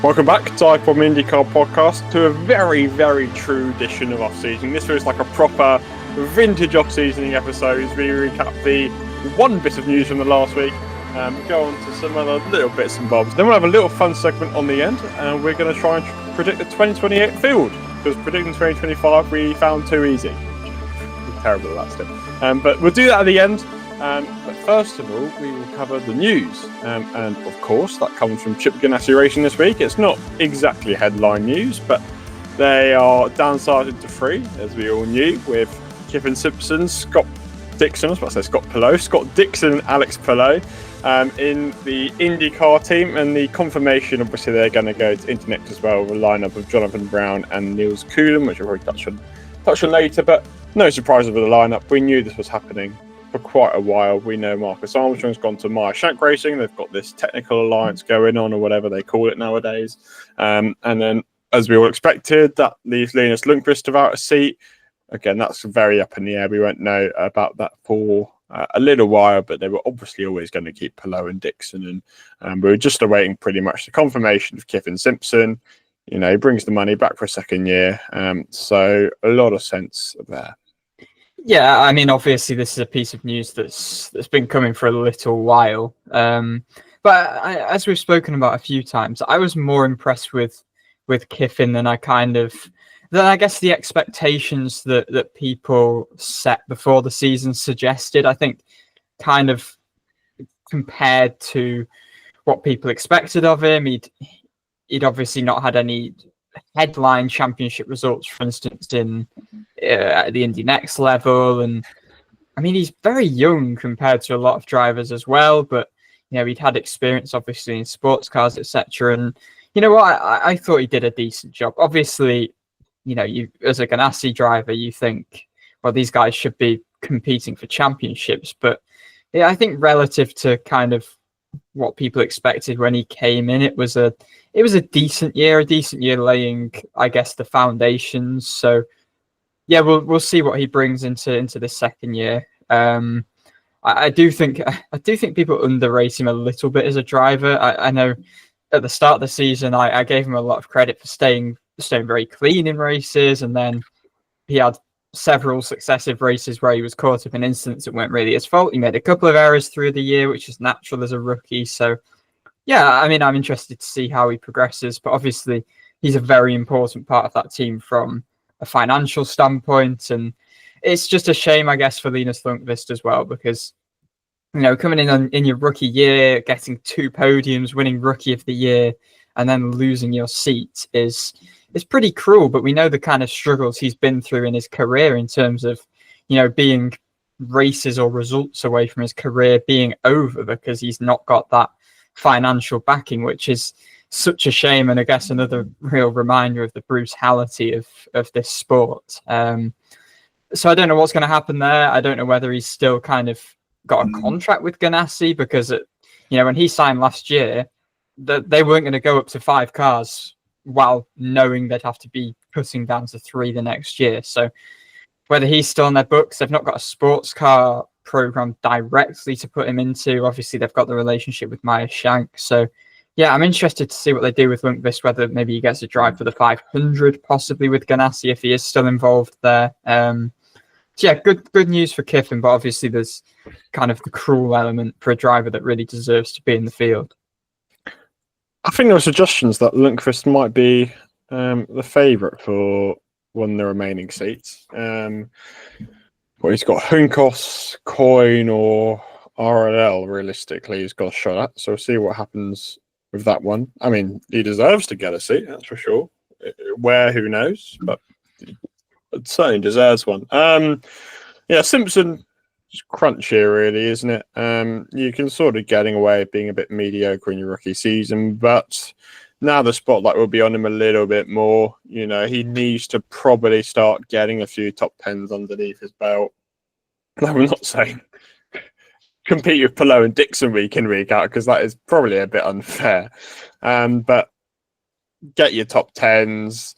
Welcome back to DIVEBOMB IndyCar Podcast, to a very, very true edition of off-season. This feels like a proper vintage off-seasoning episode. We recap the one bit of news from the last week, go on to some other little bits and bobs. Then we'll have a little fun segment on the end, and we're going to try and predict the 2028 field, because predicting 2025 we found too easy. We're terrible at that still. But we'll do that at the end. But first of all, we will cover the news. And of course, that comes from Chip Ganassi Racing this week. It's not exactly headline news, but they are downsized to 3, as we all knew, with Kyffin Simpson, Scott Dixon, I was about to say Scott Pillow, Scott Dixon and Alex Pillow in the IndyCar team. And the confirmation, obviously, they're going to go to Internext as well, with a lineup of Jonathan Brown and Niels Coulinan, which we'll probably touch on later. But no surprises with the lineup. We knew this was happening for quite a while. We know Marcus Armstrong's gone to Meyer Shank Racing. They've got this technical alliance going on, or whatever they call it nowadays. And then, as we all expected, that leaves Linus Lundqvist without a seat. Again, that's very up in the air. We won't know about that for a little while, but they were obviously always going to keep Pillow and Dixon. And we were just awaiting pretty much the confirmation of Kyffin Simpson. You know, he brings the money back for a second year. So a lot of sense there. Yeah, I mean, obviously, this is a piece of news that's been coming for a little while. But as we've spoken about a few times, I was more impressed with Kyffin than I guess the expectations that people set before the season suggested. I think kind of compared to what people expected of him, he'd obviously not had any headline championship results, for instance, in at the Indy Next level. And I mean, he's very young compared to a lot of drivers as well, but you know, he'd had experience obviously in sports cars, etc. And you know what, I thought he did a decent job. Obviously, you know, you as a Ganassi driver, you think, well, these guys should be competing for championships. But yeah, I think relative to kind of what people expected when he came in, it was a decent year laying, I guess, the foundations. So yeah, we'll see what he brings into this second year. I do think people underrate him a little bit as a driver. I know at the start of the season, I gave him a lot of credit for staying very clean in races, and then he had several successive races where he was caught up in incidents that weren't really his fault. He made a couple of errors through the year, which is natural as a rookie. So yeah, I mean, I'm interested to see how he progresses, but obviously he's a very important part of that team from a financial standpoint. And it's just a shame, I guess, for Linus Lundqvist as well, because, you know, coming in your rookie year, getting 2 podiums, winning Rookie of the Year, and then losing your seat is pretty cruel. But we know the kind of struggles he's been through in his career in terms of, you know, being races or results away from his career being over because he's not got that financial backing, which is such a shame. And I guess another real reminder of the brutality of this sport. So I don't know what's going to happen there. I don't know whether he's still kind of got a contract with Ganassi, because you know, when he signed last year, they weren't going to go up to 5 cars while knowing they'd have to be cutting down to 3 the next year. So whether he's still on their books, they've not got a sports car program directly to put him into. Obviously, they've got the relationship with Meyer Shank. So yeah, I'm interested to see what they do with Lundqvist, whether maybe he gets a drive for the 500, possibly with Ganassi if he is still involved there. So yeah, good news for Kyffin, but obviously there's kind of the cruel element for a driver that really deserves to be in the field. I think there are suggestions that Lundqvist might be the favourite for one of the remaining seats. Well, he's got Hunkos, Coyne, or RLL. Realistically, he's got a shot at. So we'll see what happens with that one. I mean, he deserves to get a seat, that's for sure. Where, who knows? But it certainly deserves one. Yeah, Simpson. Crunch here, really, isn't it? You can sort of getting away with being a bit mediocre in your rookie season, but now the spotlight will be on him a little bit more. You know, he needs to probably start getting a few top 10s underneath his belt. I'm not saying compete with Pillow and Dixon week in, week out, because that is probably a bit unfair. But get your top 10s,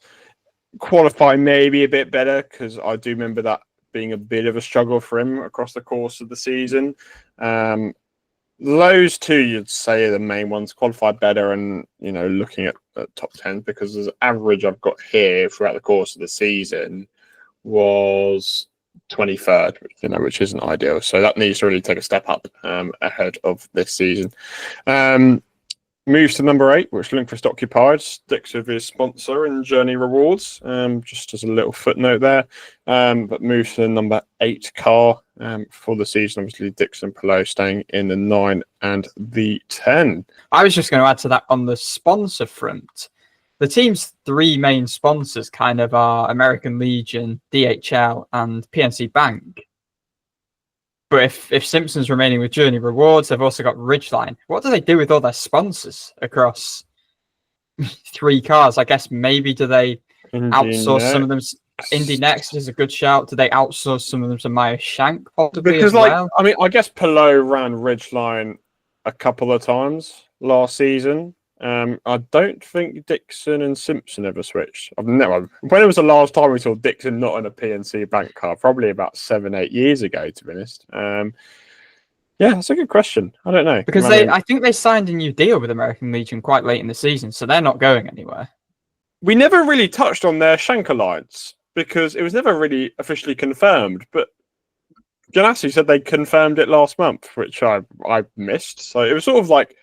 qualify maybe a bit better, because I do remember that being a bit of a struggle for him across the course of the season. those two, you'd say, are the main ones. Qualified better, and looking at top 10, because the average I've got here throughout the course of the season was 23rd, which isn't ideal. So that needs to really take a step up ahead of this season. Moves to number 8, which Lundqvist occupied, sticks with his sponsor and Journey Rewards, just as a little footnote there. But moves to the number 8 car for the season. Obviously, Dixon Palou staying in the 9 and the 10. I was just going to add to that on the sponsor front. The team's 3 main sponsors kind of are American Legion, DHL, and PNC Bank. But if Simpson's remaining with Journey Rewards, they've also got Ridgeline. What do they do with all their sponsors across 3 cars? I guess maybe do they outsource some of them? Indy Next is a good shout. Do they outsource some of them to Maya Shank possibly? Because, as well? I guess Palou ran Ridgeline a couple of times last season. I don't think Dixon and Simpson ever switched. When was the last time we saw Dixon not in a PNC Bank car? Probably about 7-8 years ago, to be honest. Yeah, that's a good question. I don't know. Because I think they signed a new deal with American Legion quite late in the season, so they're not going anywhere. We never really touched on their Shank alliance because it was never really officially confirmed, but Ganassi said they confirmed it last month, which I missed. So it was sort of like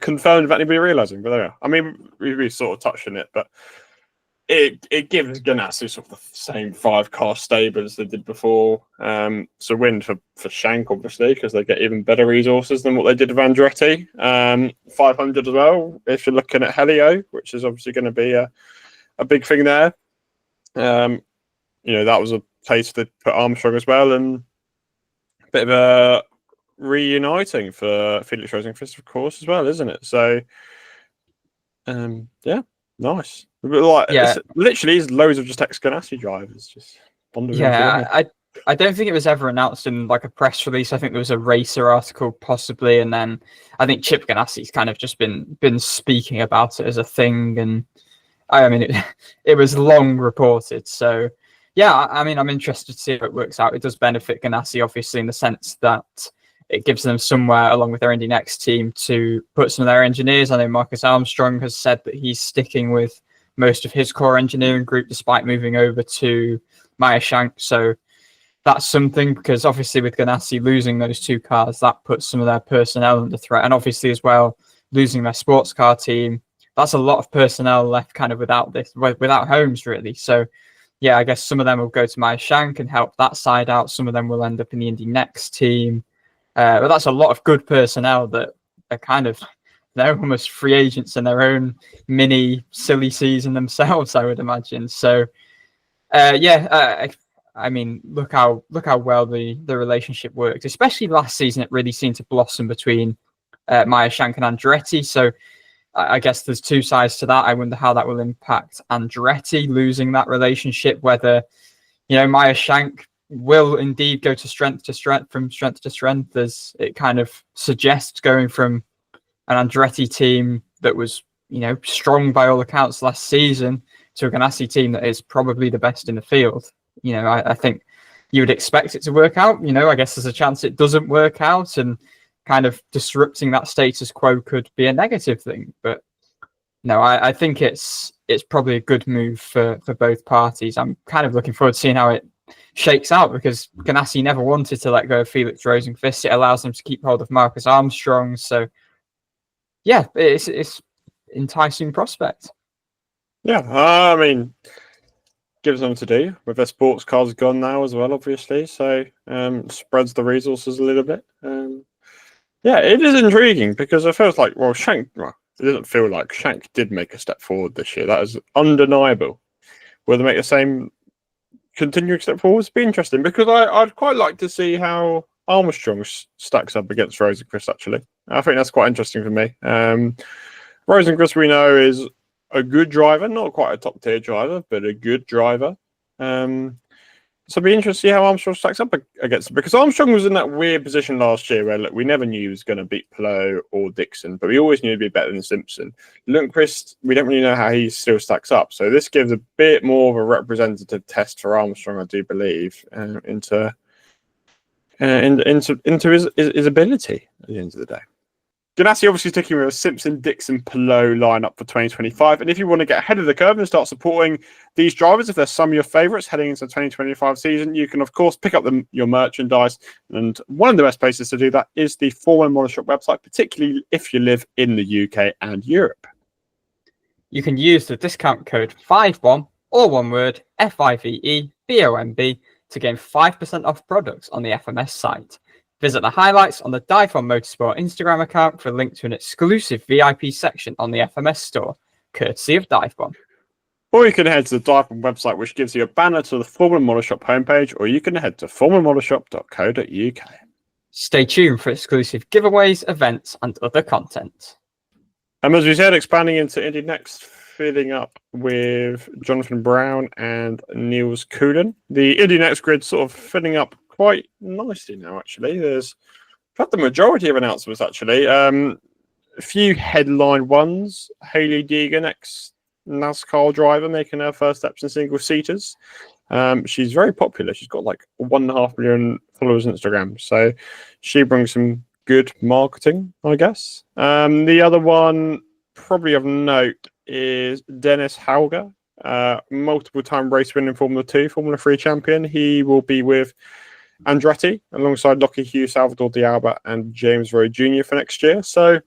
confirmed without anybody realising, but there we are. I mean, we sort of touched on it, but it gives Ganassi sort of the same 5-car stable as they did before. It's a win for Shank, obviously, because they get even better resources than what they did with Andretti. 500 as well, if you're looking at Helio, which is obviously going to be a big thing there. That was a place to put Armstrong as well, and a bit of a reuniting for Felix Rosenqvist, of course, as well, isn't it? So, yeah, nice. It literally is loads of just ex-Ganassi drivers just bonding. Yeah, I don't think it was ever announced in like a press release. I think there was a racer article possibly, and then I think Chip Ganassi's kind of just been speaking about it as a thing, and I mean it was long reported. So yeah, I mean I'm interested to see how it works out. It does benefit Ganassi obviously in the sense that it gives them somewhere along with their Indy Next team to put some of their engineers. I know Marcus Armstrong has said that he's sticking with most of his core engineering group despite moving over to Maya Shank. So that's something, because obviously with Ganassi losing those 2 cars, that puts some of their personnel under threat. And obviously as well, losing their sports car team, that's a lot of personnel left kind of without homes really. So yeah, I guess some of them will go to Maya Shank and help that side out. Some of them will end up in the Indy Next team. But that's a lot of good personnel that are they're almost free agents in their own mini silly season themselves, I would imagine. So, I mean, look how well the relationship worked. Especially last season, it really seemed to blossom between Maya Shank and Andretti. So, I guess there's 2 sides to that. I wonder how that will impact Andretti losing that relationship. Whether Maya Shank will indeed go to strength to strength, as it kind of suggests, going from an Andretti team that was, strong by all accounts last season to a Ganassi team that is probably the best in the field. I think you would expect it to work out. I guess there's a chance it doesn't work out, and kind of disrupting that status quo could be a negative thing. But no, I think it's probably a good move for both parties. I'm kind of looking forward to seeing how it shakes out, because Ganassi never wanted to let go of Felix Rosenqvist. It allows them to keep hold of Marcus Armstrong. So yeah, it's enticing prospect. Yeah, I mean, gives them to do with their sports cars gone now as well, obviously. So spreads the resources a little bit. Yeah, it is intriguing because it feels like, Shank. Well, it doesn't feel like Shank did make a step forward this year. That is undeniable. Will they make the same continuing step forward? It'd be interesting, because I'd quite like to see how Armstrong stacks up against Rosenqvist, actually. I think that's quite interesting for me. Rosenqvist, we know, is a good driver, not quite a top tier driver, but a good driver. So it'd be interesting to see how Armstrong stacks up against him, because Armstrong was in that weird position last year where we never knew he was going to beat Palou or Dixon, but we always knew he'd be better than Simpson. Lundqvist, we don't really know how he still stacks up. So this gives a bit more of a representative test for Armstrong, I do believe, into into his ability at the end of the day. Ganassi obviously sticking with a Simpson, Dixon, Palou lineup for 2025. And if you want to get ahead of the curve and start supporting these drivers, if there's some of your favourites heading into the 2025 season, you can, of course, pick up your merchandise. And one of the best places to do that is the Formula Model Shop website, particularly if you live in the UK and Europe. You can use the discount code FIVEBOMB, or one word, FIVEBOMB, to gain 5% off products on the FMS site. Visit the highlights on the DIVEBOMB Motorsport Instagram account for a link to an exclusive VIP section on the FMS store, courtesy of DIVEBOMB. Or you can head to the DIVEBOMB website, which gives you a banner to the Formula Model Shop homepage, or you can head to formulamodelshop.co.uk. Stay tuned for exclusive giveaways, events, and other content. As we said, expanding into Indy Next, filling up with Jonathan Brown and Niels Coulinan. The Indy Next grid sort of filling up quite nicely now, actually. There's the majority of announcements, actually. A few headline ones. Hailey Deegan, ex-NASCAR driver, making her first steps in single-seaters. She's very popular. She's got like 1.5 million followers on Instagram. So she brings some good marketing, I guess. The other one, probably of note, is Dennis Hauger, multiple-time race winner in Formula 2, Formula 3 champion. He will be with Andretti alongside Lockie Hughes, Salvador D'Alba, and James Rowe Jr. for next year. So,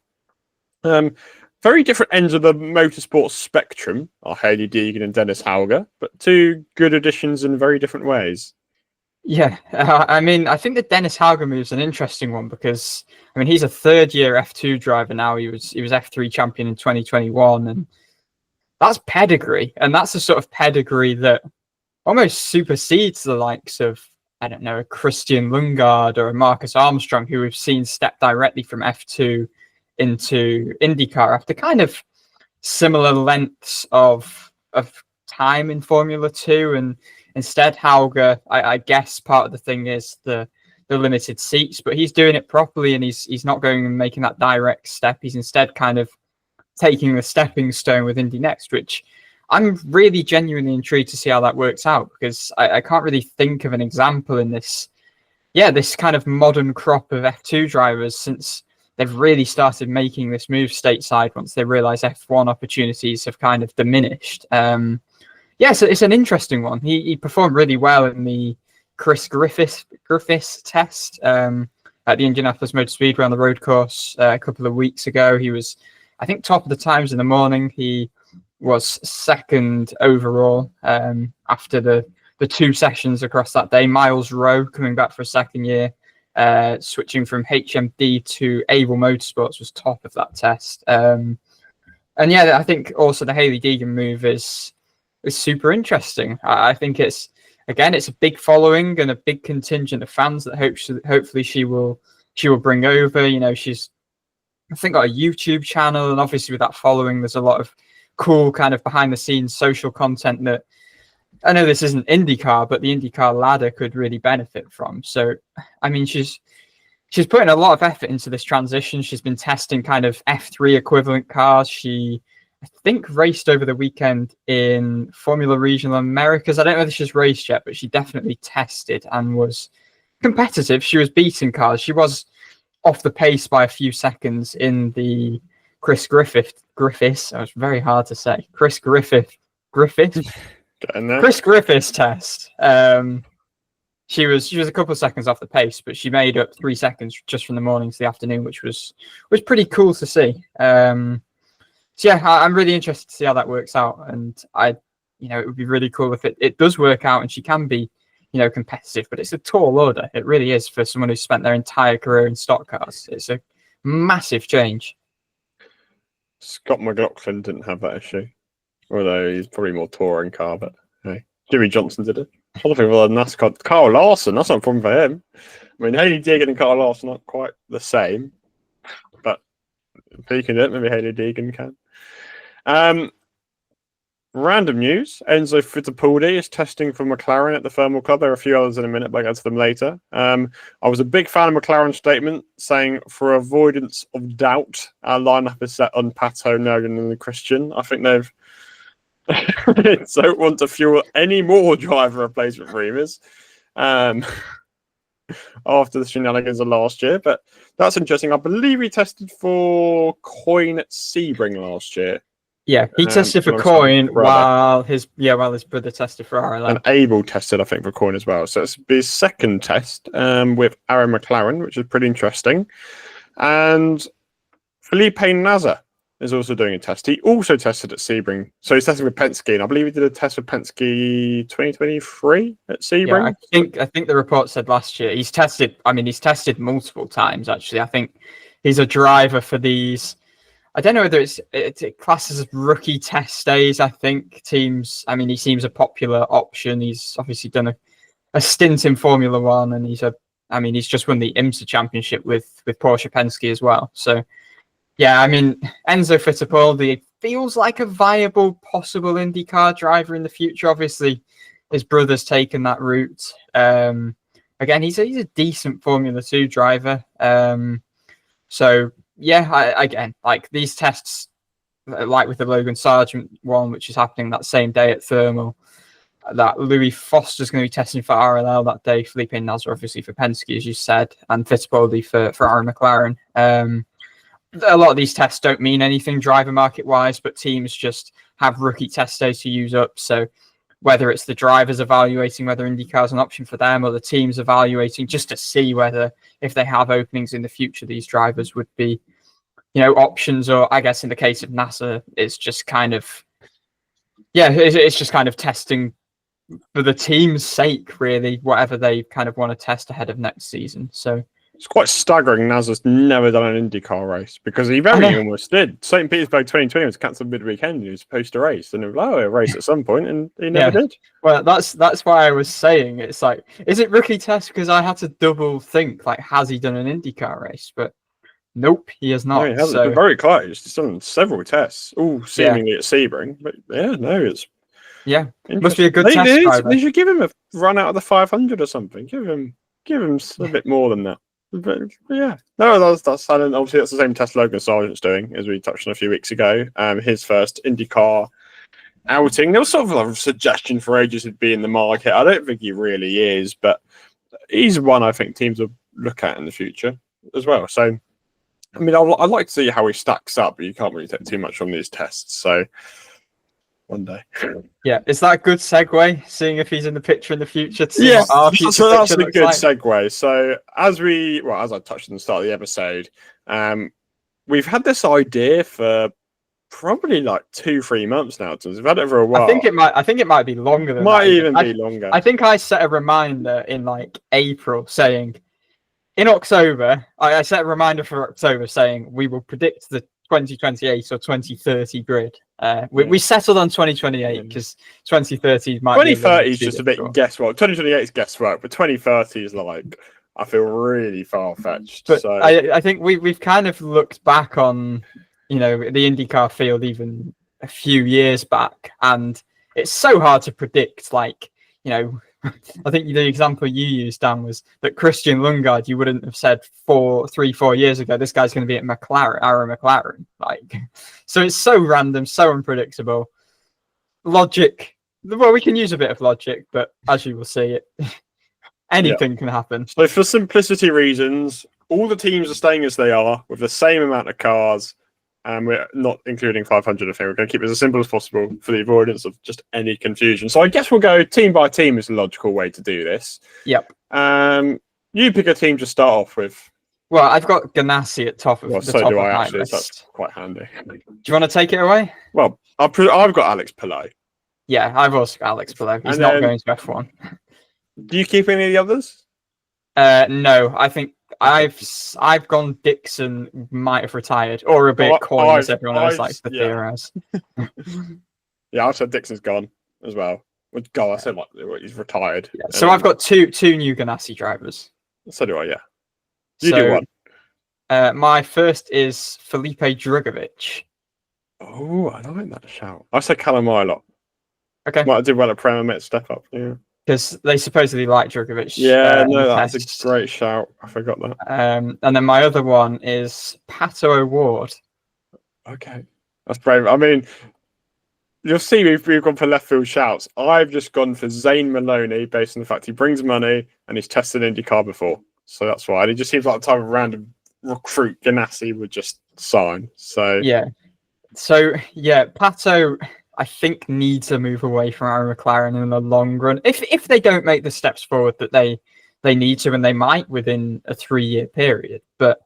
very different ends of the motorsport spectrum are Hailey Deegan and Dennis Hauger, but two good additions in very different ways. Yeah, I think the Dennis Hauger move is an interesting one because, he's a third-year F2 driver now. He was F3 champion in 2021, and that's pedigree, and that's the sort of pedigree that almost supersedes the likes of, I don't know, a Christian Lundgaard or a Marcus Armstrong, who we've seen step directly from F2 into IndyCar after kind of similar lengths of time in Formula 2. And instead, Hauger, I guess part of the thing is the limited seats, but he's doing it properly, and he's not going and making that direct step. He's instead kind of taking the stepping stone with Indy Next, which I'm really genuinely intrigued to see how that works out, because I can't really think of an example in this kind of modern crop of F2 drivers since they've really started making this move stateside once they realise F1 opportunities have kind of diminished. So it's an interesting one. He performed really well in the Chris Griffiths test at the Indianapolis Motor Speedway on the road course a couple of weeks ago. He was, I think, top of the times in the morning. He was second overall after the two sessions across that day. Miles Rowe, coming back for a second year, switching from HMD to Able Motorsports, was top of that test. I think also the Hailey Deegan move is super interesting. I think it's a big following and a big contingent of fans that hopefully she will bring over. She's, I think, got a YouTube channel, and obviously with that following, there's a lot of cool kind of behind the scenes social content that I know this isn't IndyCar, but the IndyCar ladder could really benefit from. So, she's putting a lot of effort into this transition. She's been testing kind of F3 equivalent cars. She, I think, raced over the weekend in Formula Regional Americas. I don't know if she's raced yet, but she definitely tested and was competitive. She was beating cars. She was off the pace by a few seconds in the Chris Griffiths. That was very hard to say. Chris Griffiths test. She was a couple of seconds off the pace, but she made up 3 seconds just from the morning to the afternoon, which was pretty cool to see. I'm really interested to see how that works out, and it would be really cool if it does work out and she can be, competitive. But it's a tall order. It really is for someone who's spent their entire career in stock cars. It's a massive change. Scott McLaughlin didn't have that issue, although he's probably more touring car. But hey, Jimmy Johnson did it. A lot of people are NASCAR. Carl Larson, that's not a problem for him. Hailey Deegan and Carl Larson are not quite the same, but if he can do it, maybe Hailey Deegan can. Random news: Enzo Fittipaldi is testing for McLaren at the Thermal Club. There are a few others in a minute, but I'll get to them later. I was a big fan of McLaren's statement saying, "For avoidance of doubt, our lineup is set on Pato, Nolan, and Christian." I think they've don't want to fuel any more driver replacement rumors. after the shenanigans of last year. But that's interesting. I believe he tested for Coin at Sebring last year. Yeah, he tested for alongside Coin his brother. while his brother tested for RLM. And Abel tested, I think, for Coin as well. So it's his second test with Aaron McLaren, which is pretty interesting. And Felipe Nasr is also doing a test. He also tested at Sebring. So he's testing with Penske, and I believe he did a test with Penske 2023 at Sebring. Yeah, I think the report said last year. He's tested multiple times, actually. I think he's a driver for these. I don't know whether it classes as rookie test days. I think teams. I mean, he seems a popular option. He's obviously done a stint in Formula One, and he's just won the IMSA championship with Porsche Penske as well. So, yeah, I mean, Enzo Fittipaldi feels like a viable possible IndyCar driver in the future. Obviously, his brother's taken that route. Again, he's a decent Formula 2 driver. So. Yeah, again, like these tests, like with the Logan Sargent one, which is happening that same day at Thermal, that Louis Foster's going to be testing for RLL that day, Felipe Nasr obviously for Penske, as you said, and Fittipaldi for Aaron McLaren. A lot of these tests don't mean anything driver market-wise, but teams just have rookie test days to use up. So whether it's the drivers evaluating whether IndyCar is an option for them or the teams evaluating just to see whether, if they have openings in the future, these drivers would be, options, or I guess in the case of NASA, it's just kind of, it's just kind of testing for the team's sake, really, whatever they kind of want to test ahead of next season. So it's quite staggering. NASA's never done an IndyCar race because he very almost did. St. Petersburg 2020 was cancelled midweekend and he was supposed to race, and he'll race at some point, and he never did. Well, that's why I was saying it's like, is it rookie test? Because I had to double think, like, has he done an IndyCar race? But nope, he has not. No, he hasn't. So, very close. He's done several tests, all seemingly at Sebring. But it's must be a good test driver. They should give him a run out of the 500 or something. Give him a bit more than that. But yeah, no, that's silent. Obviously, that's the same test Logan Sargent's doing, as we touched on a few weeks ago. His first IndyCar outing. There was sort of a suggestion for ages he'd be in the market. I don't think he really is, but he's one I think teams will look at in the future as well. So, I mean, I'd like to see how he stacks up, but you can't really take too much from these tests. So, one day. Yeah, is that a good segue? Seeing if he's in the picture in the future. So that's a good segue. So as I touched on the start of the episode, we've had this idea for probably like 2-3 months now. We've had it for a while. I think it might be longer than might that. even be longer. I think I set a reminder in like April saying, in October, I set a reminder for October saying we will predict the 2028 or 2030 grid. We settled on 2028 because 2030 might 2030 is just a bit guesswork. 2028 is guesswork, but 2030 is like, I feel really far-fetched. But so I think we've kind of looked back on, the IndyCar field even a few years back, and it's so hard to predict. Like, I think the example you used, Dan, was that Christian Lundgaard, you wouldn't have said 4 years ago, this guy's going to be at Aaron McLaren. Like, so it's so random, so unpredictable. Logic, well, we can use a bit of logic, but as you will see, anything can happen. So for simplicity reasons, all the teams are staying as they are with the same amount of cars. And we're not including 500, I think. We're going to keep it as simple as possible for the avoidance of just any confusion. So I guess we'll go team by team is a logical way to do this. Yep. You pick a team to start off with. Well, I've got Ganassi at top of the so top do of I, my actually. list. So that's quite handy. Do you want to take it away? Well, I've got Alex Palou. Yeah, I've also got Alex Palou. He's not going to F1. Do you keep any of the others? No, I think I've gone Dixon might have retired, or a bit Coin, as everyone else likes to theorize. Yeah, I said Dixon's gone as well. I said he's retired. Yeah. So I've got two new Ganassi drivers. So do I, yeah. You do one. My first is Felipe Drugovich. Oh, I like that shout. I said Callum Ilott. Okay. Might have did well at Prem and Met step up, yeah. Because they supposedly like Drugovich. Yeah, that's a great shout. I forgot that. And then my other one is Pato O'Ward. Okay, that's brave. I mean, you'll see we've gone for left field shouts. I've just gone for Zane Maloney based on the fact he brings money and he's tested IndyCar before. So that's why. And he just seems like the type of random recruit Ganassi would just sign. So yeah. So yeah, Pato, I think, needs to move away from Aaron McLaren in the long run. If they don't make the steps forward that they need to, and they might within a 3-year period. But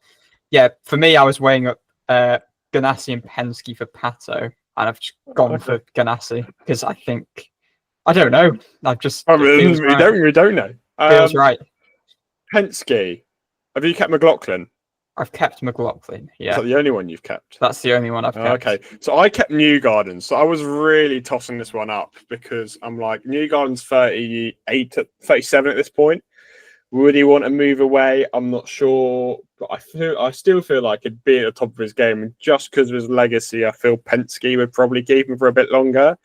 yeah, for me, I was weighing up Ganassi and Penske for Pato, and I've just gone for Ganassi because I don't know. I've just we don't know. Feels right. Penske, have you kept McLaughlin? I've kept McLaughlin. Yeah, is that the only one you've kept? That's the only one I've kept. Okay, so I kept Newgarden. So I was really tossing this one up because I'm like, Newgarden's 37 at this point. Would he want to move away? I'm not sure, but I still feel like he'd be at the top of his game. And just because of his legacy, I feel Penske would probably keep him for a bit longer.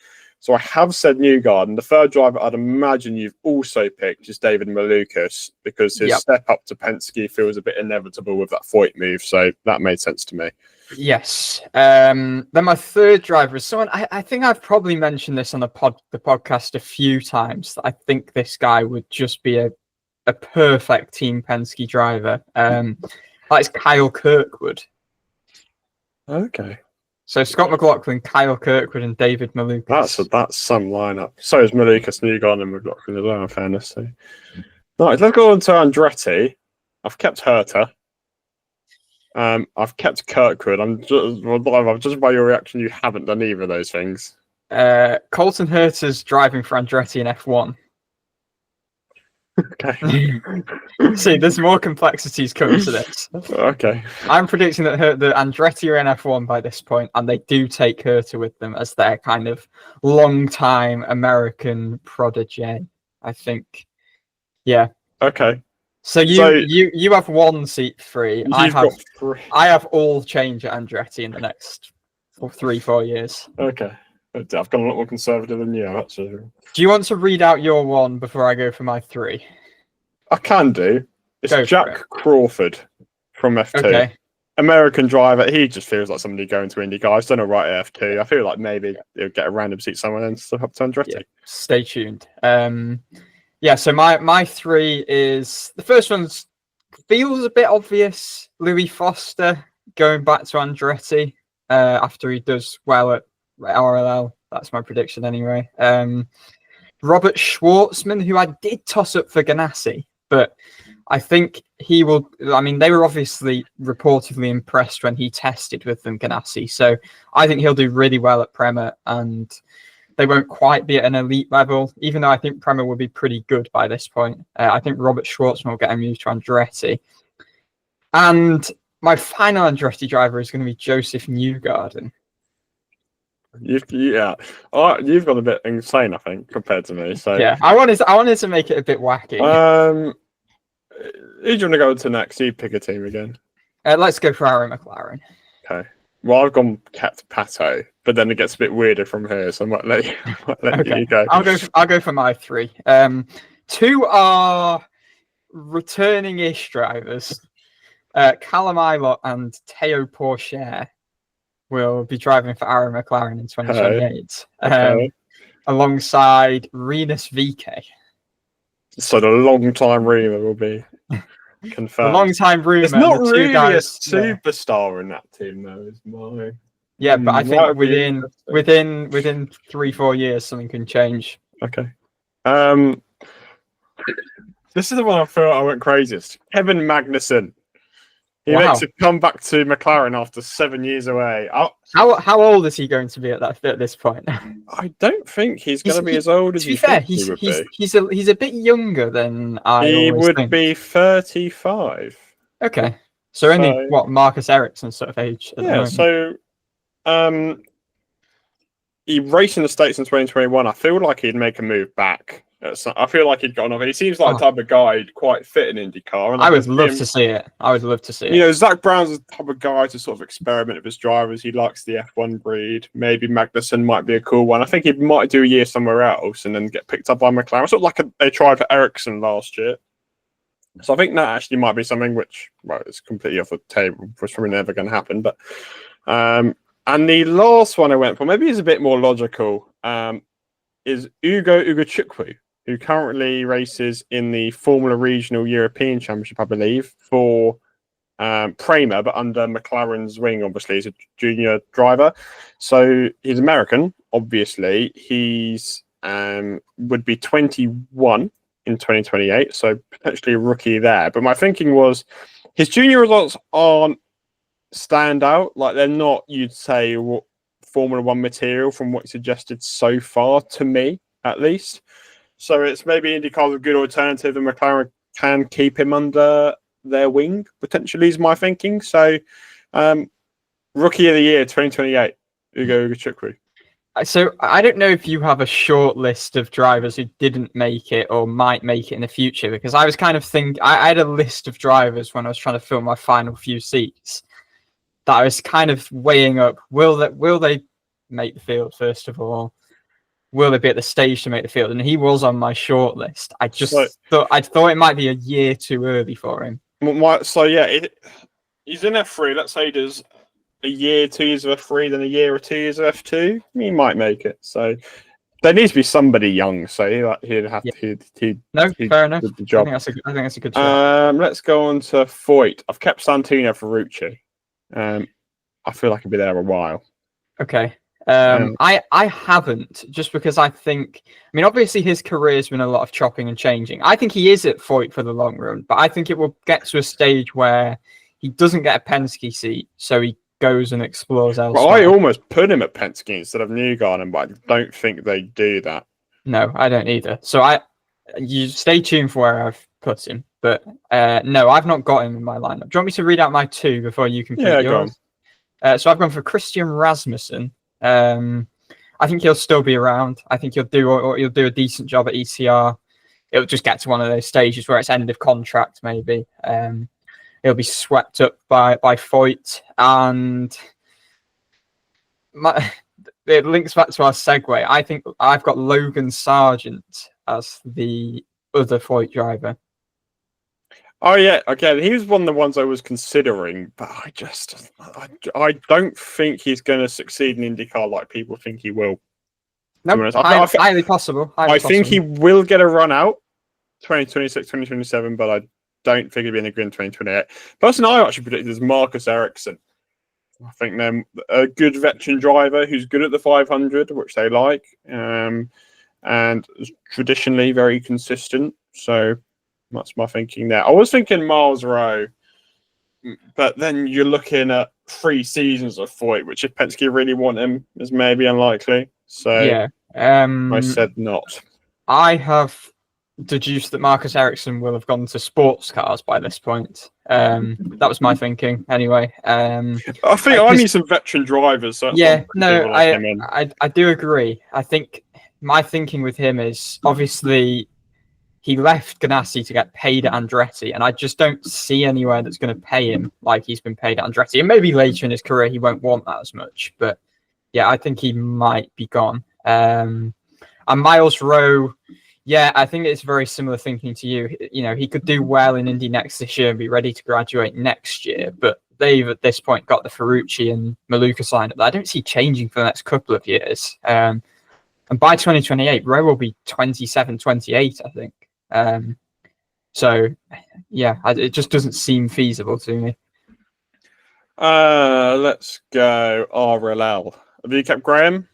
So I have said Newgarden. The third driver I'd imagine you've also picked is David Malukas because his step up to Penske feels a bit inevitable with that Foyt move. So that made sense to me. Yes. Then my third driver is someone I think I've probably mentioned this on the podcast a few times. I think this guy would just be a perfect Team Penske driver. That's Kyle Kirkwood. Okay. So Scott McLaughlin, Kyle Kirkwood, and David Malukas. That's some lineup. So is Malukas, Newgarden, and McLaughlin as well, in fairness. So. Right, let's go on to Andretti. I've kept Herta. I've kept Kirkwood. I'm just by your reaction, you haven't done either of those things. Colton Herta's driving for Andretti in F1. Okay. See, there's more complexities coming to this. Okay. I'm predicting that the Andretti are in F1 by this point, and they do take Herta with them as their kind of long-time American protege, I think. Yeah. Okay. So you have one seat free. I have all change at Andretti in the next 3-4 years. Okay. I've gone a lot more conservative than you, actually. Do you want to read out your one before I go for my 3? I can do. It's Jack Crawford from F2. Okay. American driver. He just feels like somebody going to IndyCar. He's done all right at F2. I feel like maybe he'll get a random seat somewhere and stuff up to Andretti. Yeah, stay tuned. So my 3 is... The first one feels a bit obvious. Louis Foster going back to Andretti after he does well at RLL. That's my prediction anyway. Robert Schwartzman, who I did toss up for Ganassi, but I think he will. I mean, they were obviously reportedly impressed when he tested with them, Ganassi. So I think he'll do really well at Prema, and they won't quite be at an elite level, even though I think Prema will be pretty good by this point. I think Robert Schwartzman will get a move to Andretti. And my final Andretti driver is going to be Joseph Newgarden. You've gone a bit insane, I think, compared to me. So yeah, I wanted to make it a bit wacky. Who do you want to go to next? You pick a team again. Let's go for Aaron McLaren. Okay. Well, I've gone kept Pato, but then it gets a bit weirder from here, so I might let you go. I'll go for my 3. 2 are returning-ish drivers. Callum Ilott and Teo Pourchaire will be driving for Aaron McLaren in 2028, alongside Rinus VeeKay. So the long-time rumour will be confirmed. The long-time rumour. It's not really a superstar in that team, though, is mine. Yeah, but I think within 3-4 years, something can change. Okay. This is the one I feel I went craziest. Kevin Magnussen. He makes a comeback to McLaren after 7 years away. How old is he going to be at this point? I don't think he's going to be as old as you think he would be. He's a bit younger than He would be 35. Okay, so only Marcus Ericsson sort of age. Yeah, so he raced in the States in 2021. I feel like he'd make a move back. I feel like he'd gone off. He seems like the type of guy who'd quite fit in IndyCar. And I would love to see it. You know, Zach Brown's the type of guy to sort of experiment with his drivers. He likes the F1 breed. Maybe Magnussen might be a cool one. I think he might do a year somewhere else and then get picked up by McLaren. Sort of like they tried for Ericsson last year. So I think that actually might be something which, is completely off the table. Was probably never going to happen. But And the last one I went for, maybe is a bit more logical, is Ugo Ugochukwu, who currently races in the Formula Regional European Championship, I believe, for Prema, but under McLaren's wing, obviously, he's a junior driver. So he's American, obviously. He's would be 21 in 2028, so potentially a rookie there. But my thinking was his junior results aren't stand out. Like, they're not, you'd say, Formula One material from what you suggested so far, to me, at least. So it's maybe IndyCar's a good alternative, and McLaren can keep him under their wing, potentially, is my thinking. So, Rookie of the Year 2028, Ugo Ugochukwu. So I don't know if you have a short list of drivers who didn't make it or might make it in the future, because I was kind of I had a list of drivers when I was trying to fill my final few seats that I was kind of weighing up. Will they make the field, first of all? Will they be at the stage to make the field? And he was on my short list. I just thought it might be a year too early for him. So yeah, he's in F3. Let's say he does a year, 2 years of F3, then a year or 2 years of F2. He might make it. So there needs to be somebody young. So he'd have to. Fair enough. The job. I think that's a good choice. Let's go on to Foyt. I've kept Santino Ferrucci. I feel like he'll be there a while. Okay. I haven't, just because I mean, obviously his career's been a lot of chopping and changing. I think he is at Foyt for the long run, but I think it will get to a stage where he doesn't get a Penske seat, so he goes and explores elsewhere. Well, I almost put him at Penske instead of Newgarden, but I don't think they do that. No, I don't either. So you stay tuned for where I've put him. But no, I've not got him in my lineup. Do you want me to read out my two before you complete yours? So I've gone for Christian Rasmussen. I think he'll still be around. I think he'll do a decent job at ECR. It'll just get to one of those stages where it's end of contract, maybe. He'll be swept up by Foyt, and it links back to our segue. I think I've got Logan Sargent as the other Foyt driver. Oh yeah, okay. He was one of the ones I was considering, but I don't think he's going to succeed in IndyCar like people think he will. No, highly possible. I think he will get a run out 2026, 2027, but I don't think he'll be in the grid in 2028. Person I actually predicted is Marcus Ericsson. I think they're a good veteran driver who's good at the 500, which they like, and is traditionally very consistent. So that's my thinking there. I was thinking Miles Rowe, but then you're looking at 3 seasons of Foyt, which if Penske really want him is maybe unlikely. So yeah, I said not. I have deduced that Marcus Ericsson will have gone to sports cars by this point. That was my thinking anyway. I think I need some veteran drivers. So yeah, no, I do agree. I think my thinking with him is obviously he left Ganassi to get paid at Andretti, and I just don't see anywhere that's going to pay him like he's been paid at Andretti. And maybe later in his career he won't want that as much, but yeah, I think he might be gone. And Miles Rowe, yeah, I think it's very similar thinking to you. You know, he could do well in Indy next this year and be ready to graduate next year, but they've at this point got the Ferrucci and Malukas lineup that I don't see changing for the next couple of years. And by 2028, Rowe will be 27, 28, I think. So, yeah, it just doesn't seem feasible to me. Let's go RLL. Have you kept Graham?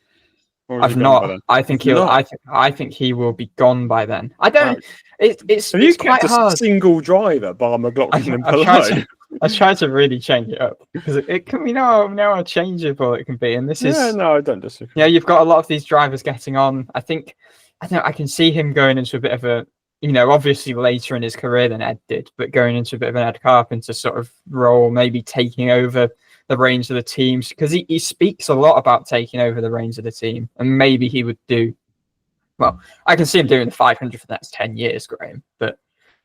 I've not. I think I think he will be gone by then. I don't. It's Have you quite kept hard. A single driver, bar McLaughlin and Palou? I tried to really change it up because it can be know how changeable it can be, and this is. Yeah, no, I don't disagree. Yeah, you've got a lot of these drivers getting on. I think I can see him going into a bit of a, obviously later in his career than Ed did, but going into a bit of an Ed Carpenter sort of role, maybe taking over the reins of the teams, because he speaks a lot about taking over the reins of the team, and maybe he would do well. I can see him doing the 500 for the next 10 years, Graham, but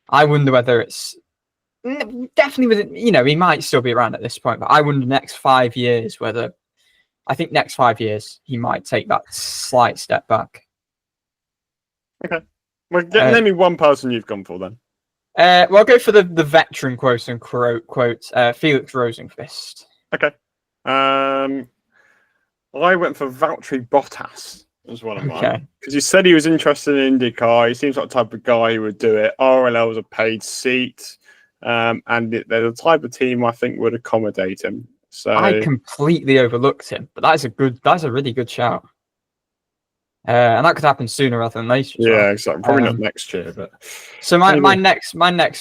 I wonder whether it's definitely within, he might still be around at this point, but I wonder next 5 years whether, I think next 5 years he might take that slight step back. Okay. Well, name me one person you've gone for then. Well, I'll go for the veteran quote, Felix Rosenqvist. Okay. I went for Valtteri Bottas as one of mine. Okay. Because he said he was interested in IndyCar. He seems like the type of guy who would do it. RLL was a paid seat. And they're the type of team I think would accommodate him. So I completely overlooked him, but that's a really good shout. And that could happen sooner rather than later. Yeah, exactly. Probably not next year, but so my next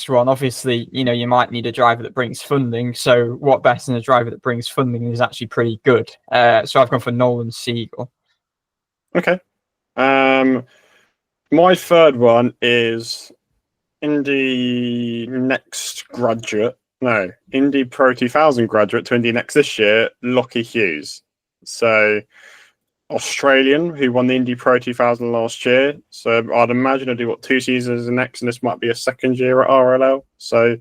one, obviously, you might need a driver that brings funding. So what better than a driver that brings funding is actually pretty good. So I've gone for Nolan Siegel. Okay. My third one is Indy Next graduate. No, Indy Pro 2000 graduate to Indy Next this year, Lockie Hughes. So Australian who won the Indy Pro 2000 last year. So I'd imagine he'll do 2 seasons next, and this might be a second year at RLL. So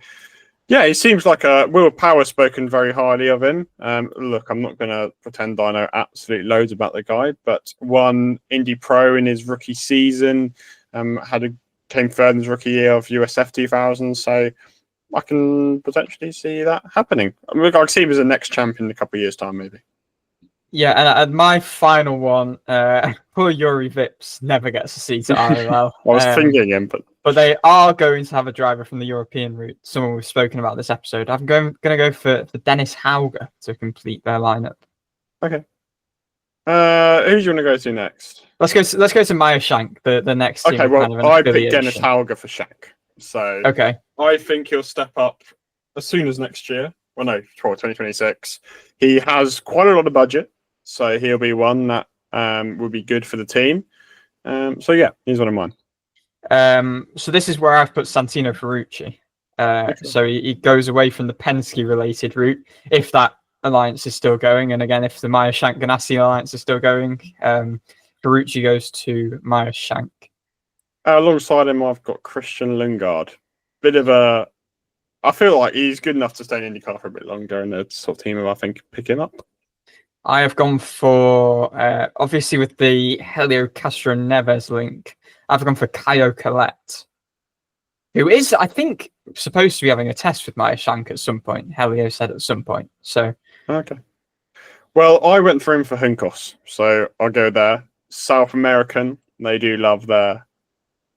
yeah, he seems like Will Power spoken very highly of him. Look, I'm not going to pretend I know absolute loads about the guy, but won Indy Pro in his rookie season. Came third in his rookie year of USF 2000. So I can potentially see that happening. I can see him as a next champion in a couple of years' time, maybe. Yeah, and my final one, poor Yuri Vips never gets a seat at RLL. I was thinking him, but they are going to have a driver from the European route, someone we've spoken about this episode. I'm going to go for Dennis Hauger to complete their lineup. Okay. Who do you want to go to next? Let's go to Meyer Shank, the next team. Okay, well, I picked Dennis Hauger for Shank. So okay. I think he'll step up as soon as next year. Well, no, for 2026. He has quite a lot of budget, so he'll be one that will be good for the team. So yeah, he's one of mine. So this is where I've put Santino Ferrucci. Okay. So he goes away from the Penske related route, if that alliance is still going, and again, if the Meyer Shank Ganassi alliance is still going, Ferrucci goes to Meyer Shank. Alongside him, I've got Christian Lundgaard. I feel like he's good enough to stay in IndyCar for a bit longer, and the sort of team I think pick him up. I have gone for obviously with the Helio Castro Neves link. I've gone for Caio Collet, who is, I think, supposed to be having a test with Meyer Shank at some point. Helio said at some point. So okay. Well, I went for him for Juncos, so I'll go there. South American, they do love their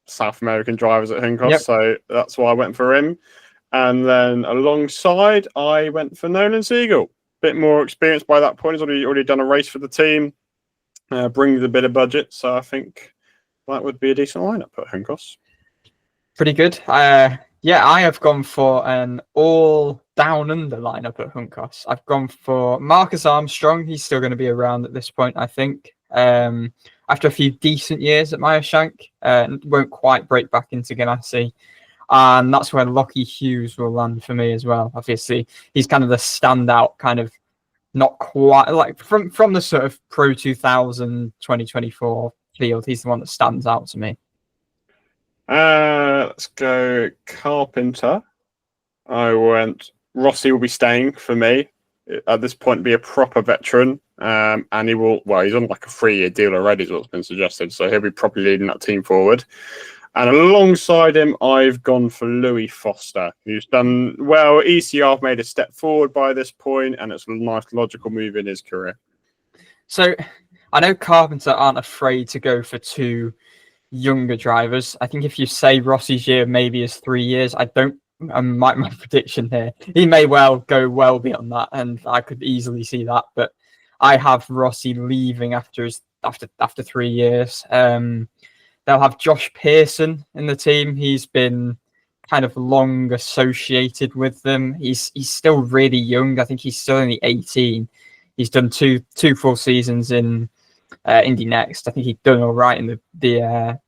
South American drivers at Juncos, so that's why I went for him. And then alongside, I went for Nolan Siegel. Bit more experience by that point. He's already done a race for the team, brings a bit of budget, so I think that would be a decent lineup at Juncos. Pretty good. I have gone for an all down under lineup at Juncos. I've gone for Marcus Armstrong. He's still going to be around at this point, I think. After a few decent years at Meyer Shank, won't quite break back into Ganassi. And that's where Lockie Hughes will land for me as well. Obviously, he's kind of the standout, kind of not quite like from the sort of Pro 2000 2024 field. He's the one that stands out to me. Let's go Carpenter. I went Rossi will be staying for me at this point, be a proper veteran. And he will, he's on like a 3-year deal already, is what's been suggested. So he'll be properly leading that team forward. And alongside him, I've gone for Louis Foster, who's done well. ECR have made a step forward by this point, and it's a nice, logical move in his career. So I know Carpenter aren't afraid to go for 2 younger drivers. I think if you say Rossi's year maybe is 3 years, my prediction here, he may well go well beyond that, and I could easily see that. But I have Rossi leaving after 3 years. They'll have Josh Pearson in the team. He's been kind of long associated with them. He's still really young. I think he's still only 18. He's done two full seasons in Indy Next. I think he'd done all right in the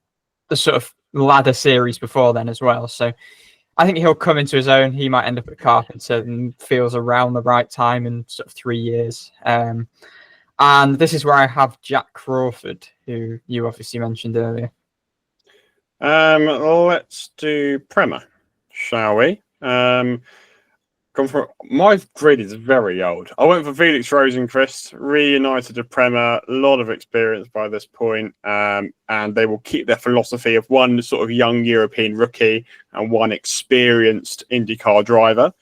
sort of ladder series before then as well. So I think he'll come into his own. He might end up at Carpenter and feels around the right time in sort of 3 years. And this is where I have Jack Crawford, who you obviously mentioned earlier. Let's do Prema, shall we? My grid is very old. I went for Felix Rosenqvist, reunited to Prema, a lot of experience by this point, and they will keep their philosophy of one sort of young European rookie and one experienced IndyCar driver.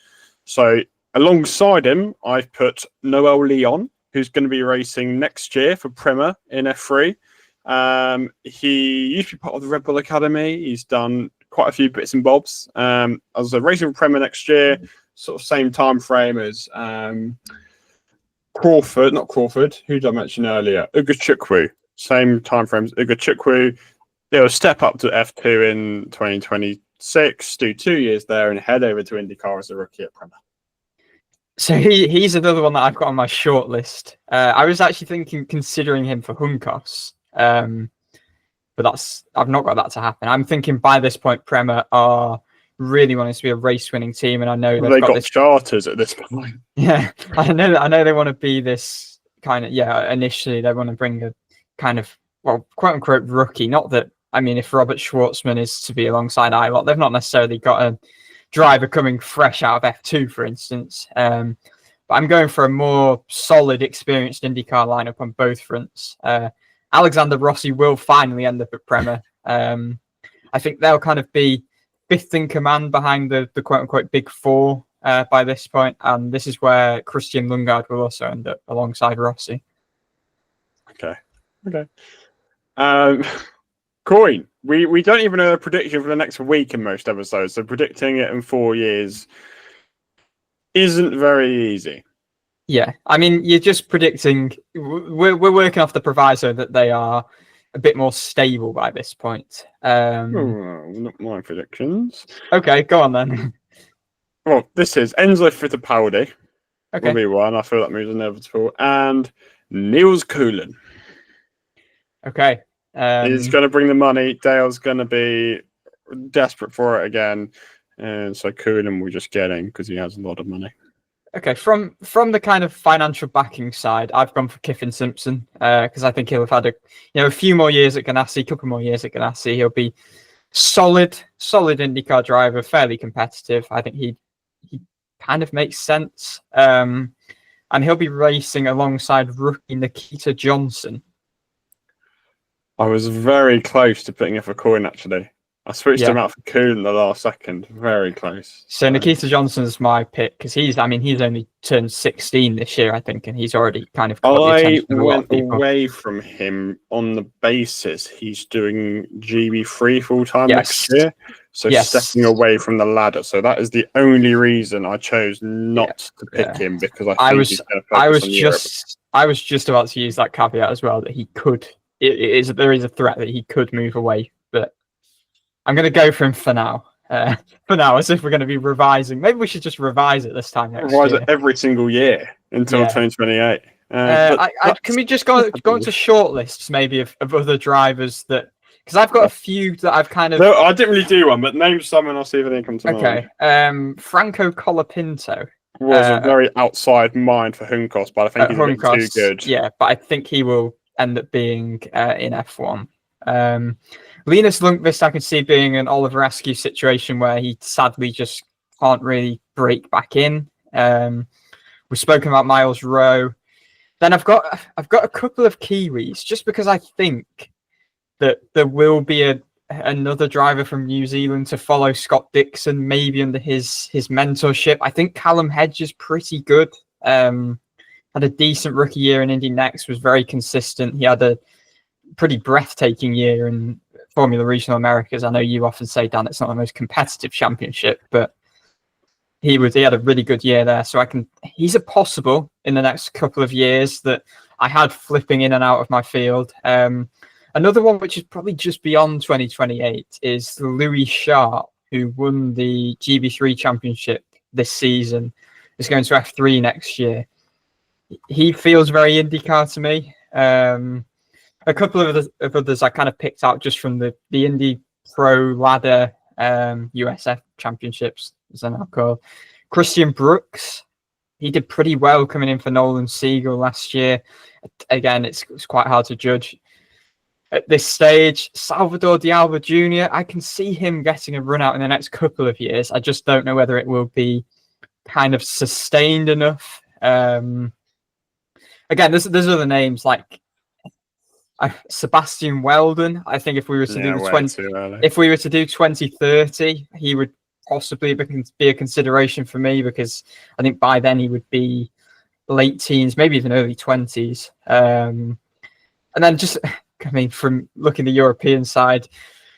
So alongside him, I've put Noel Leon, who's going to be racing next year for Prema in F3. He used to be part of the Red Bull Academy. He's done quite a few bits and bobs. As a racing for Prema next year, sort of same time frame as not Crawford, who did I mention earlier? Ugachukwu. Same time frames. Ugachukwu. They'll step up to F2 in 2026, do 2 years there, and head over to IndyCar as a rookie at Prema. So he's another one that I've got on my short list. I was actually considering him for Juncos, but I've not got that to happen. I'm thinking by this point, Prema are really wanting to be a race-winning team, and I know they've got this charters at this point. Yeah, I know they want to be this kind of initially they want to bring a kind of quote unquote rookie. Not that if Robert Schwartzman is to be alongside Eilert, they've not necessarily got a driver coming fresh out of F2, for instance. But I'm going for a more solid, experienced IndyCar lineup on both fronts. Alexander Rossi will finally end up at Prema. I think they'll kind of be fifth in command behind the quote-unquote big four by this point, and this is where Christian Lundgaard will also end up alongside Rossi. Okay. Coin. We don't even know a prediction for the next week in most episodes, so predicting it in 4 years isn't very easy. Yeah, you're just predicting. We're working off the proviso that they are a bit more stable by this point. Not my predictions. Okay, go on then. Well, this is Enzo Fittipaldi. Okay. Will be one. I feel that move's inevitable. And Niels Coulinan. Okay. He's going to bring the money. Dale's going to be desperate for it again. And so Coulinan will just get him because he has a lot of money. Okay, from the kind of financial backing side, I've gone for Kiffin Simpson because I think he'll have had a few more years at Ganassi, a couple more years at Ganassi. He'll be solid IndyCar driver, fairly competitive. I think he kind of makes sense, and he'll be racing alongside rookie Nikita Johnson. I was very close to putting it for Coin, actually. I switched him out for Kuhn the last second. Very close. So Nikita Johnson's my pick because he's only turned 16 this year, I think, and he's already kind of. I went away from him on the basis he's doing GB3 full time next year, so stepping away from the ladder. So that is the only reason I chose not to pick him because I was just about to use that caveat as well that he could. There is a threat that he could move away, but I'm going to go for him for now. As if we're going to be revising. Maybe we should just revise it this time next year. It every single year until 2028. Can we just go into short lists maybe of other drivers that... Because I've got a few that I've kind of... No, I didn't really do one, but name some and I'll see if they come to mind. Okay. Franco Colapinto. Was a very outside mind for Juncos, but I think he's a bit too good. Yeah, but I think he will end up being in F1. Linus Lundqvist, I can see being an Oliver Askew situation where he sadly just can't really break back in. We've spoken about Miles Rowe. Then I've got a couple of Kiwis just because I think that there will be another driver from New Zealand to follow Scott Dixon, maybe under his mentorship. I think Callum Hedge is pretty good. Had a decent rookie year in Indy Next, was very consistent. He had a pretty breathtaking year in Formula Regional Americas. I know you often say, Dan, it's not the most competitive championship, but he had a really good year there. So he's a possible in the next couple of years that I had flipping in and out of my field. Another one, which is probably just beyond 2028, is Louis Sharp, who won the GB3 championship this season. Is going to F3 next year. He feels very IndyCar to me. A couple of others I kind of picked out just from the Indy Pro Ladder USF Championships, as they're now called. Christian Brooks, he did pretty well coming in for Nolan Siegel last year. Again, it's quite hard to judge at this stage. Salvador D'Alba Jr., I can see him getting a run out in the next couple of years. I just don't know whether it will be kind of sustained enough. Again, there's other names like Sebastian Weldon. I think if we were to do 2030, he would possibly be a consideration for me because I think by then he would be late teens, maybe even early 20s. And then just, I mean, from looking the European side,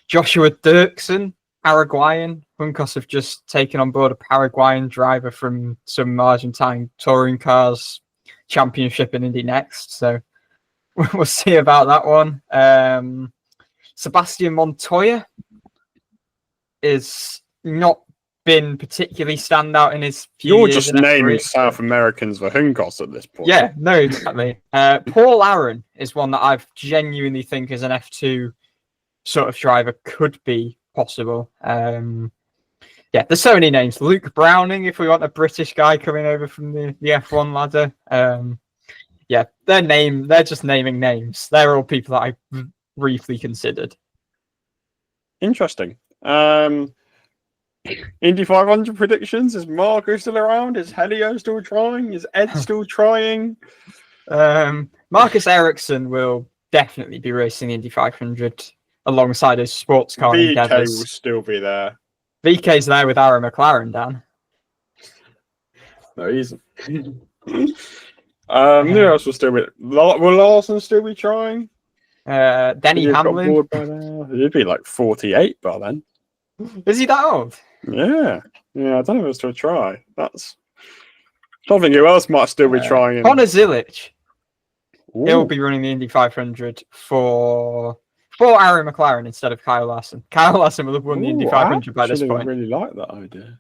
Joshua Dirksen, Paraguayan. Juncos have just taken on board a Paraguayan driver from some Argentine touring cars championship in Indy Next. So we'll see about that one. Sebastian Montoya is not been particularly standout in his few You're years just in naming F3. South Americans for Juncos at this point. Yeah, no, exactly. Paul Aaron is one that I genuinely think as an F2 sort of driver could be possible. Yeah, there's so many names. Luke Browning, if we want a British guy coming over from the F1 ladder. Yeah, they're just naming names. They're all people that I briefly considered. Interesting. Indy 500 predictions. Is Marco still around? Is Helio still trying? Is Ed still trying? Marcus Ericsson will definitely be racing the Indy 500 alongside his sports car VK endeavours. will still be there. VK's there with Aaron McLaren, Dan. No, he isn't. Who else will still be? Will Larson still be trying? Denny Hamlin. He'd be like 48 by then. Is he that old? Yeah. I don't know if he'll still try. That's something. Who else might still be trying? Connor Zilic. Ooh. He'll be running the Indy 500 for Aaron McLaren instead of Kyle Larson. Kyle Larson will have won the Indy 500 by this point. I really like that idea.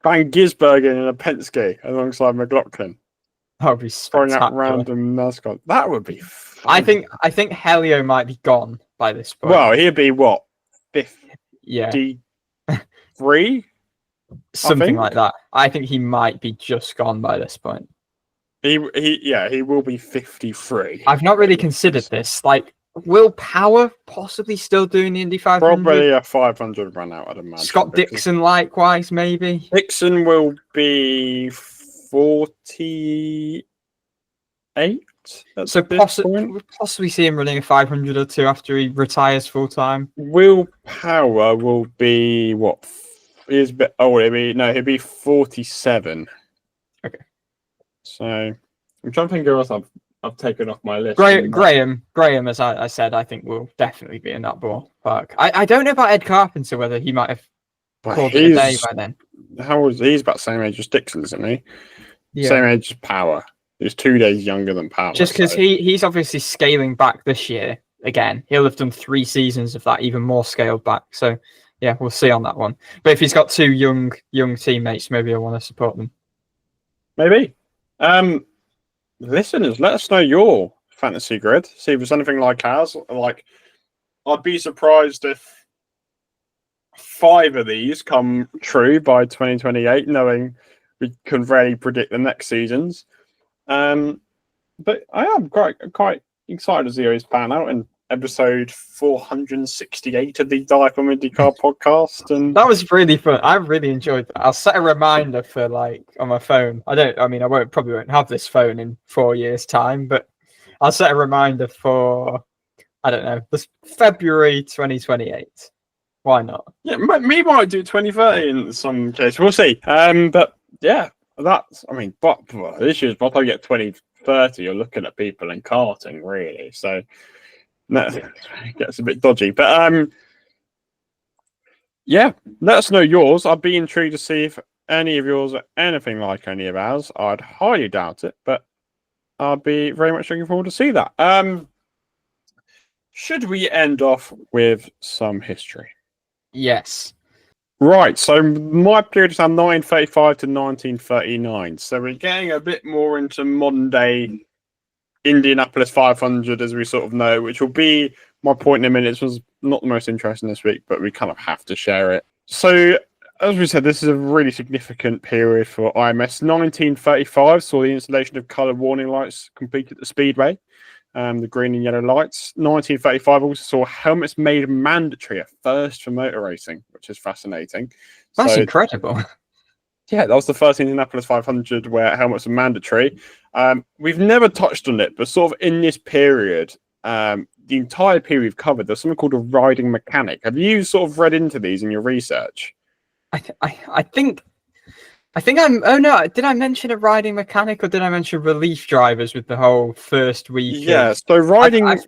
Van Gisbergen in a Penske alongside McLaughlin. That would be Throwing spectacular. out random NASCAR. That would be fun. I think Helio might be gone by this point. Well, he'd be what? 53? Something like that. I think he might be just gone by this point. He will be 53. I've not really considered this. Like, will Power possibly still doing the Indy 500? Probably a 500 run out, I'd imagine. Scott Dixon, likewise, maybe. Dixon will be 48. So possibly see him running a 500 or two after he retires full time. Will Power will be what? He's a bit older. He'll be 47. Okay. So I'm trying to think who else I've taken off my list. Graham, as I said, I think will definitely be in that ballpark. I don't know about Ed Carpenter, whether he might have called it a day by then. How old is he? He's about the same age as Dixon, isn't he? Yeah. Same age as Power. He's 2 days younger than Power. Just because he's obviously scaling back this year again. He'll have done 3 seasons of that, even more scaled back. So yeah, we'll see on that one. But if he's got 2 young teammates, maybe I want to support them. Maybe. Listeners, let us know your fantasy grid. See if there's anything like ours. Like, I'd be surprised if 5 of these come true by 2028, knowing we can rarely predict the next seasons. But I am quite excited to see how he's pan out in episode 468 of the DIVEBOMB IndyCar podcast. And that was really fun. I really enjoyed that. I'll set a reminder for on my phone. I probably won't have this phone in 4 years' time, but I'll set a reminder for, I don't know, this February 2028. Why not? Yeah, we might do 2030 in some case. We'll see. But yeah, but this year's by the time you get 2030, you're looking at people in karting, really. So that gets a bit dodgy. But yeah, let us know yours. I'd be intrigued to see if any of yours are anything like any of ours. I'd highly doubt it, but I'd be very much looking forward to see that. Should we end off with some history? Yes. Right, so my period is now 1935 to 1939. So we're getting a bit more into modern day Indianapolis 500 as we sort of know, which will be my point in a minute. This was not the most interesting this week, but we kind of have to share it. So, as we said, this is a really significant period for IMS. 1935 saw the installation of colour warning lights complete at the Speedway. The green and yellow lights. 1935 also saw helmets made mandatory, a first for motor racing, which is fascinating. That's incredible. Yeah, that was the first Indianapolis 500 where helmets are mandatory. We've never touched on it, but sort of in this period, the entire period we've covered, there's something called a riding mechanic. Have you sort of read into these in your research? I think I think I'm. Oh no! Did I mention a riding mechanic, or did I mention relief drivers with the whole first week? Yeah, so riding. I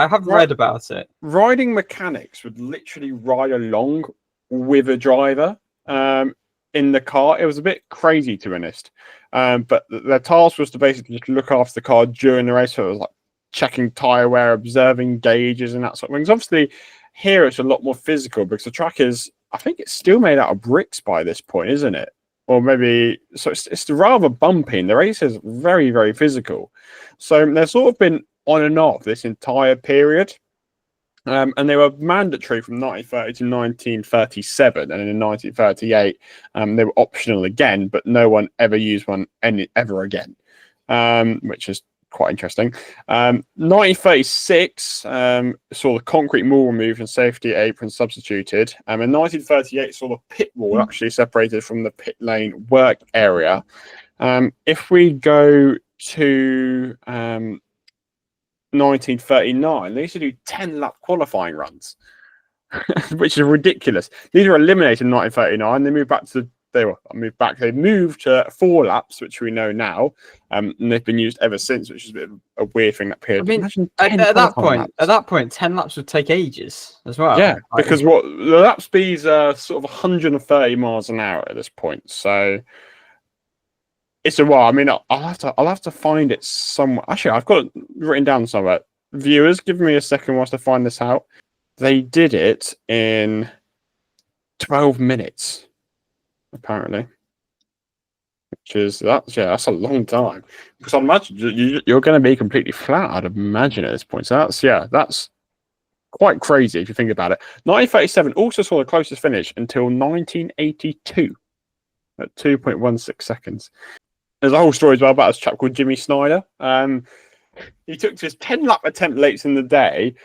have read about it. Riding mechanics would literally ride along with a driver in the car. It was a bit crazy, to be honest. But their task was to basically just look after the car during the race. So it was like checking tyre wear, observing gauges, and that sort of things. Obviously, here it's a lot more physical because the track is, I think it's still made out of bricks by this point, isn't it? Or maybe, so it's rather bumpy. The race is very, very physical. So they've sort of been on and off this entire period. And they were mandatory from 1930 to 1937. And in 1938, they were optional again, but no one ever used one ever again, which is quite interesting. 1936 saw the concrete wall removed and safety apron substituted. In 1938 saw the pit wall actually separated from the pit lane work area. If we go to 1939, they used to do 10-lap qualifying runs, which is ridiculous. These were eliminated in 1939. They moved to 4 laps, which we know now, and they've been used ever since, which is a bit of a weird thing. That period. I mean, at that point, 10 laps would take ages as well. Yeah, because the lap speeds are sort of 130 miles an hour at this point. So it's a while. I mean, I'll have to find it somewhere. Actually, I've got it written down somewhere. Viewers, give me a second whilst I find this out. They did it in 12 minutes. Apparently, that's a long time, because I imagine you're going to be completely flat, I'd imagine, at this point. So that's quite crazy if you think about it. 1937 also saw the closest finish until 1982 at 2.16 seconds. There's a whole story as well about this chap called Jimmy Snyder. He took his 10-lap attempt late in the day.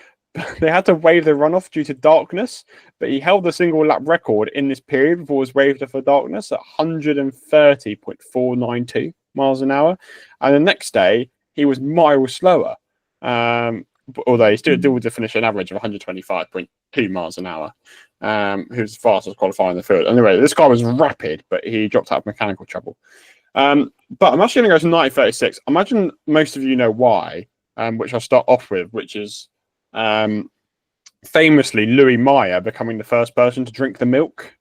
They had to waive the runoff due to darkness, but he held the single lap record in this period before it was waived for darkness at 130.492 miles an hour. And the next day, he was miles slower, although he still did to finish an average of 125.2 miles an hour, who was the fastest qualifier in the field. Anyway, this guy was rapid, but he dropped out of mechanical trouble. But I'm actually going to go to 1936. I imagine most of you know why, which I'll start off with, which is famously Louis Meyer becoming the first person to drink the milk.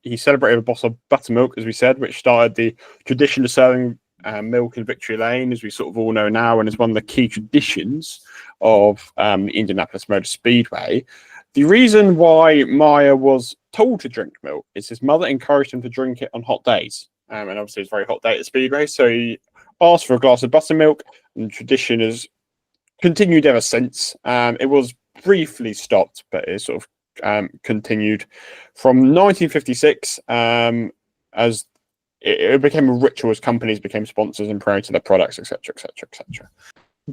He celebrated a bottle of buttermilk, as we said, which started the tradition of serving milk in Victory Lane, as we sort of all know now, and is one of the key traditions of the Indianapolis Motor Speedway. The reason why Meyer was told to drink milk is his mother encouraged him to drink it on hot days. And obviously it's a very hot day at the Speedway, so he asked for a glass of buttermilk, and tradition has continued ever since. It was briefly stopped, but it sort of continued from 1956 as it became a ritual as companies became sponsors and promoted their products, etc., etc., etc.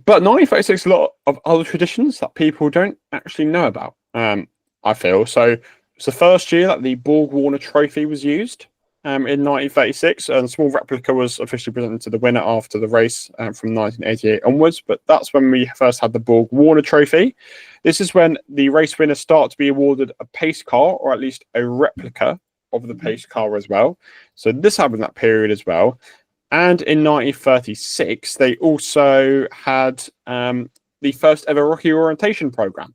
But 1936, a lot of other traditions that people don't actually know about, I feel. So it's the first year that the Borg Warner Trophy was used. In 1936, and a small replica was officially presented to the winner after the race from 1988 onwards. But that's when we first had the Borg Warner Trophy. This is when the race winners start to be awarded a pace car, or at least a replica of the pace car as well. So this happened in that period as well. And in 1936, they also had the first ever rookie orientation program.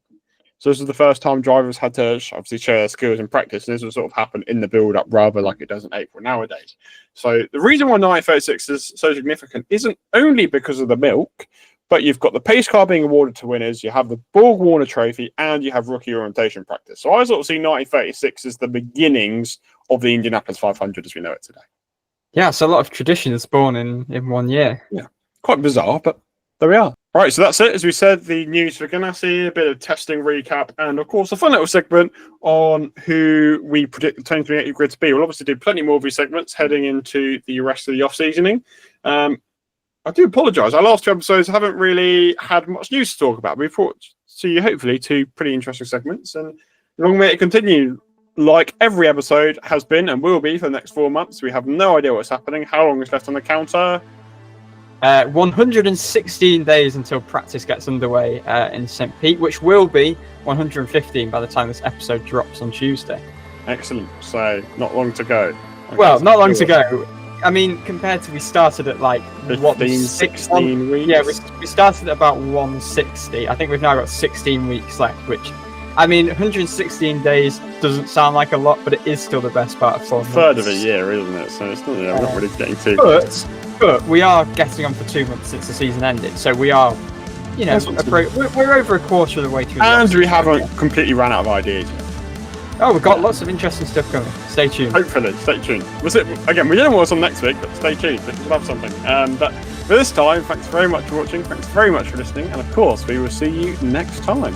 So this was the first time drivers had to obviously show their skills in practice, and this will sort of happen in the build-up rather like it does in April nowadays. So the reason why 1936 is so significant isn't only because of the milk, but you've got the pace car being awarded to winners, you have the Borg Warner Trophy, and you have rookie orientation practice. So I sort of see 1936 as the beginnings of the Indianapolis 500 as we know it today. Yeah, it's a lot of traditions born in 1 year. Yeah, quite bizarre, but there we are. All right, so that's it. As we said, the news for Ganassi, a bit of testing recap, and of course, a fun little segment on who we predict the 2028 grid to be. We'll obviously do plenty more of these segments heading into the rest of the off-seasoning. I do apologise. Our last 2 episodes haven't really had much news to talk about. We've brought to you, hopefully, 2 pretty interesting segments, and long may it continue. Like every episode has been and will be for the next 4 months. We have no idea what's happening, how long is left on the counter. 116 days until practice gets underway in St. Pete, which will be 115 by the time this episode drops on Tuesday. Excellent. So, not long to go. Well, not long to go. I mean, compared to we started at like 16 weeks. Yeah, we started at about 160. I think we've now got 16 weeks left, which, I mean, 116 days doesn't sound like a lot, but it is still the best part of 4 months. Third of a year, isn't it? So it's not, I'm not really getting too. But we are getting on for 2 months since the season ended, so we are, you know, we're over a quarter of the way through. And we haven't completely ran out of ideas. Oh, we've got lots of interesting stuff coming. Stay tuned. Hopefully, stay tuned. Again, we don't know what's on next week, but stay tuned. We'll have something. But for this time, thanks very much for watching. Thanks very much for listening. And of course, we will see you next time.